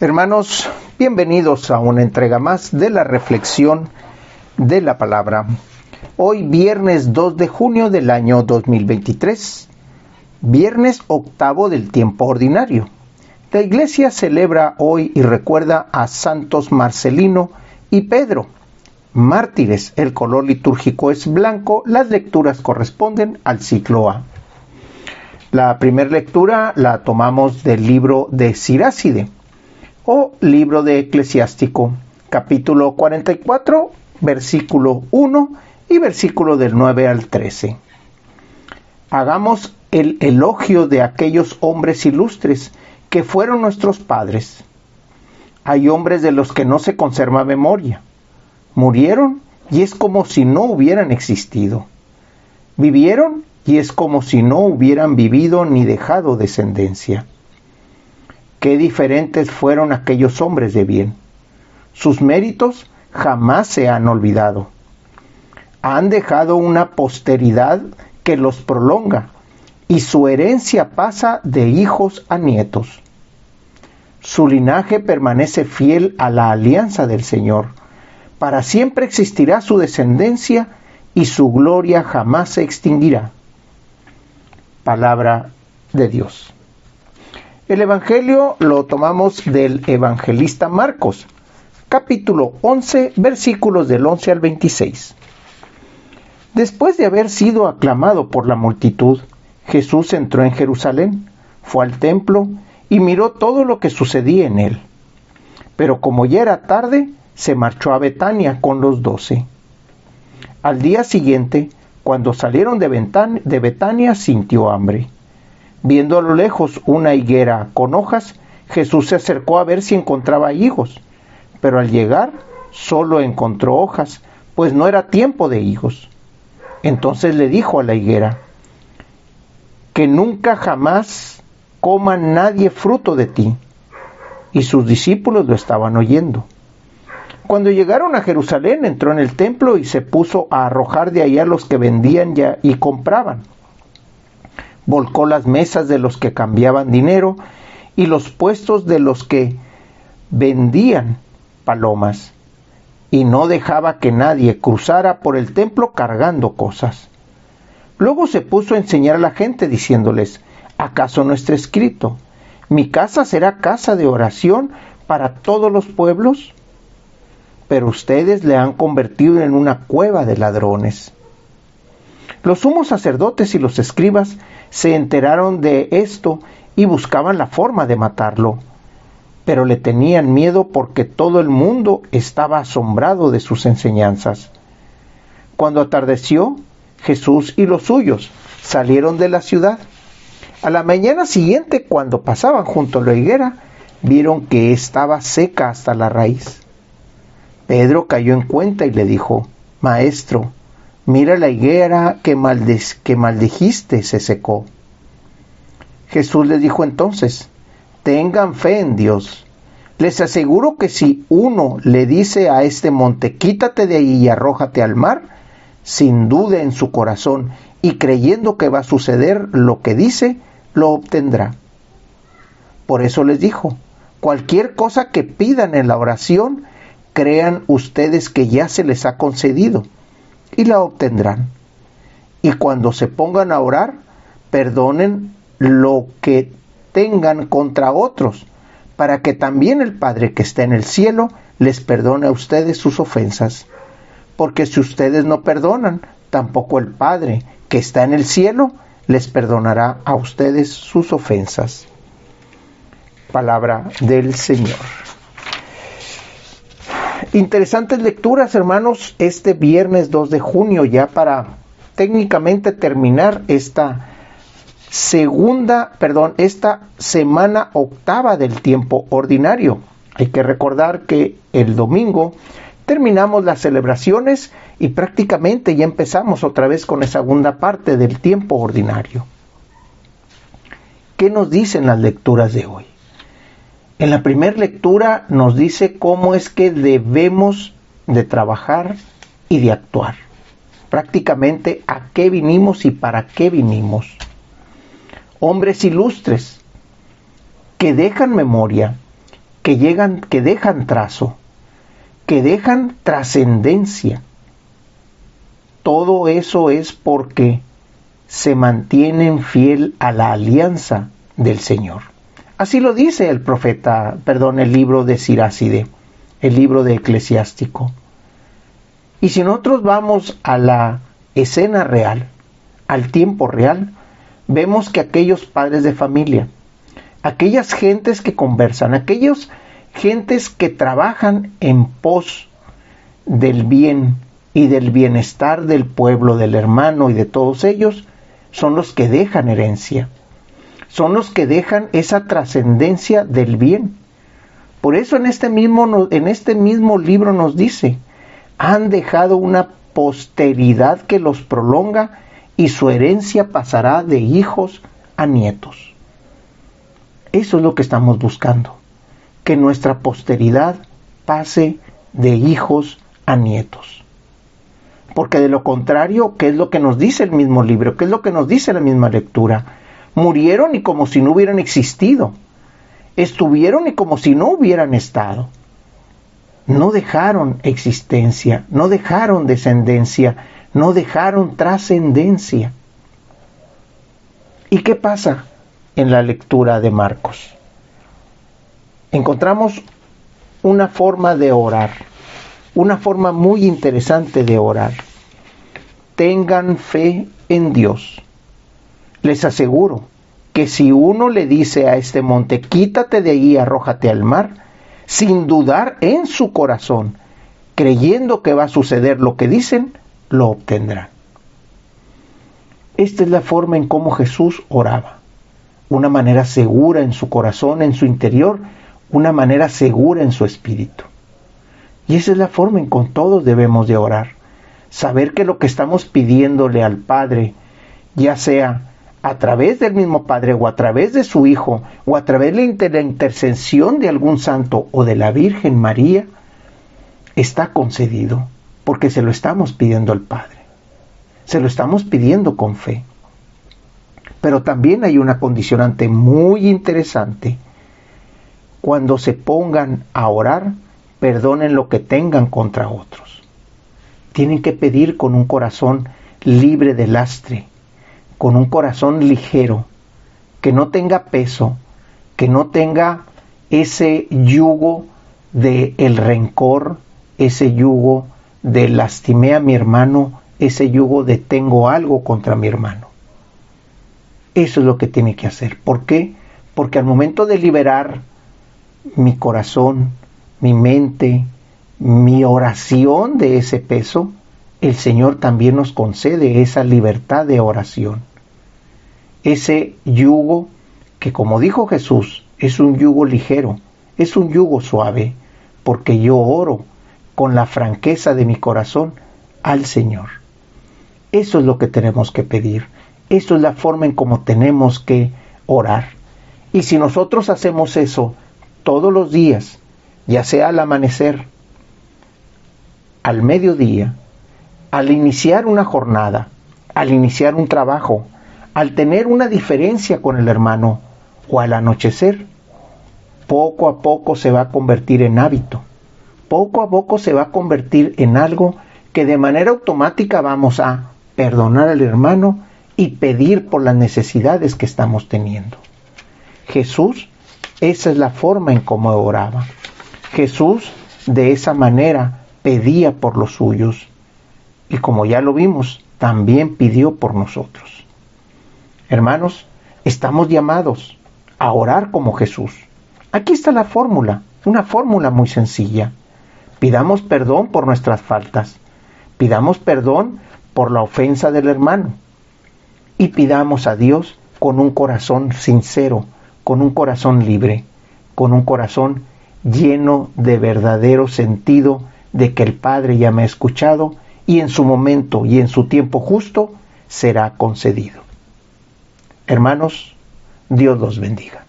Hermanos, bienvenidos a una entrega más de la reflexión de la palabra. Hoy viernes 2 de junio del año 2023, viernes octavo del tiempo ordinario. La Iglesia celebra hoy y recuerda a santos Marcelino y Pedro, mártires. El color litúrgico es blanco. Las lecturas corresponden al ciclo A. La primera lectura la tomamos del libro de Siráside o libro de Eclesiástico, capítulo 44, versículo 1 y versículo del 9 al 13. Hagamos el elogio de aquellos hombres ilustres que fueron nuestros padres. Hay hombres de los que no se conserva memoria. Murieron y es como si no hubieran existido. Vivieron y es como si no hubieran vivido ni dejado descendencia. Qué diferentes fueron aquellos hombres de bien. Sus méritos jamás se han olvidado. Han dejado una posteridad que los prolonga y su herencia pasa de hijos a nietos. Su linaje permanece fiel a la alianza del Señor. Para siempre existirá su descendencia y su gloria jamás se extinguirá. Palabra de Dios. El Evangelio lo tomamos del evangelista Marcos, capítulo 11, versículos del 11 al 26. Después de haber sido aclamado por la multitud, Jesús entró en Jerusalén, fue al templo y miró todo lo que sucedía en él. Pero como ya era tarde, se marchó a Betania con los 12. Al día siguiente, cuando salieron de Betania, sintió hambre. Viendo a lo lejos una higuera con hojas, Jesús se acercó a ver si encontraba higos, pero al llegar solo encontró hojas, pues no era tiempo de higos. Entonces le dijo a la higuera: que nunca jamás coma nadie fruto de ti. Y sus discípulos lo estaban oyendo. Cuando llegaron a Jerusalén, entró en el templo y se puso a arrojar de allá los que vendían y compraban. Volcó las mesas de los que cambiaban dinero y los puestos de los que vendían palomas, y no dejaba que nadie cruzara por el templo cargando cosas. Luego se puso a enseñar a la gente diciéndoles: ¿acaso no está escrito: mi casa será casa de oración para todos los pueblos? Pero ustedes le han convertido en una cueva de ladrones. Los sumos sacerdotes y los escribas se enteraron de esto y buscaban la forma de matarlo, pero le tenían miedo porque todo el mundo estaba asombrado de sus enseñanzas. Cuando atardeció, Jesús y los suyos salieron de la ciudad. A la mañana siguiente, cuando pasaban junto a la higuera, vieron que estaba seca hasta la raíz. Pedro cayó en cuenta y le dijo: Maestro, mira, la higuera que maldijiste se secó. Jesús les dijo entonces: tengan fe en Dios. Les aseguro que si uno le dice a este monte: quítate de ahí y arrójate al mar, sin duda en su corazón y creyendo que va a suceder lo que dice, lo obtendrá. Por eso les dijo: cualquier cosa que pidan en la oración, crean ustedes que ya se les ha concedido y la obtendrán. Y cuando se pongan a orar, perdonen lo que tengan contra otros, para que también el Padre que está en el cielo les perdone a ustedes sus ofensas. Porque si ustedes no perdonan, tampoco el Padre que está en el cielo les perdonará a ustedes sus ofensas. Palabra del Señor. Interesantes lecturas, hermanos, este viernes 2 de junio, ya para técnicamente terminar esta semana octava del tiempo ordinario. Hay que recordar que el domingo terminamos las celebraciones y prácticamente ya empezamos otra vez con la segunda parte del tiempo ordinario. ¿Qué nos dicen las lecturas de hoy? En la primera lectura nos dice cómo es que debemos de trabajar y de actuar. Prácticamente a qué vinimos y para qué vinimos. Hombres ilustres que dejan memoria que dejan trazo, que dejan trascendencia. Todo eso es porque se mantienen fiel a la alianza del Señor. Así lo dice el libro de Siráside, el libro de Eclesiástico. Y si nosotros vamos a la escena real, al tiempo real, vemos que aquellos padres de familia, aquellas gentes que conversan, aquellas gentes que trabajan en pos del bien y del bienestar del pueblo, del hermano y de todos ellos, son los que dejan herencia, son los que dejan esa trascendencia del bien. Por eso en este mismo libro nos dice, han dejado una posteridad que los prolonga y su herencia pasará de hijos a nietos. Eso es lo que estamos buscando, que nuestra posteridad pase de hijos a nietos. Porque de lo contrario, ¿qué es lo que nos dice el mismo libro? ¿Qué es lo que nos dice la misma lectura? Murieron y como si no hubieran existido. Estuvieron y como si no hubieran estado. No dejaron existencia, no dejaron descendencia, no dejaron trascendencia. ¿Y qué pasa en la lectura de Marcos? Encontramos una forma de orar, una forma muy interesante de orar. Tengan fe en Dios. Les aseguro que si uno le dice a este monte, quítate de ahí, arrójate al mar, sin dudar en su corazón, creyendo que va a suceder lo que dicen, lo obtendrán. Esta es la forma en cómo Jesús oraba. Una manera segura en su corazón, en su interior, una manera segura en su espíritu. Y esa es la forma en que todos debemos de orar. Saber que lo que estamos pidiéndole al Padre, ya sea a través del mismo Padre o a través de su Hijo o a través de la intercesión de algún santo o de la Virgen María, está concedido porque se lo estamos pidiendo al Padre. Se lo estamos pidiendo con fe. Pero también hay una condicionante muy interesante. Cuando se pongan a orar, perdonen lo que tengan contra otros. Tienen que pedir con un corazón libre de lastre, con un corazón ligero, que no tenga peso, que no tenga ese yugo del rencor, ese yugo de lastimé a mi hermano, ese yugo de tengo algo contra mi hermano. Eso es lo que tiene que hacer. ¿Por qué? Porque al momento de liberar mi corazón, mi mente, mi oración de ese peso, el Señor también nos concede esa libertad de oración. Ese yugo que, como dijo Jesús, es un yugo ligero, es un yugo suave, porque yo oro con la franqueza de mi corazón al Señor. Eso es lo que tenemos que pedir. Eso es la forma en cómo tenemos que orar. Y si nosotros hacemos eso todos los días, ya sea al amanecer, al mediodía, al iniciar una jornada, al iniciar un trabajo, al tener una diferencia con el hermano o al anochecer, poco a poco se va a convertir en hábito. Poco a poco se va a convertir en algo que de manera automática vamos a perdonar al hermano y pedir por las necesidades que estamos teniendo. Jesús, esa es la forma en cómo oraba. Jesús de esa manera pedía por los suyos y, como ya lo vimos, también pidió por nosotros. Hermanos, estamos llamados a orar como Jesús. Aquí está la fórmula, una fórmula muy sencilla. Pidamos perdón por nuestras faltas, pidamos perdón por la ofensa del hermano y pidamos a Dios con un corazón sincero, con un corazón libre, con un corazón lleno de verdadero sentido de que el Padre ya me ha escuchado y en su momento y en su tiempo justo será concedido. Hermanos, Dios los bendiga.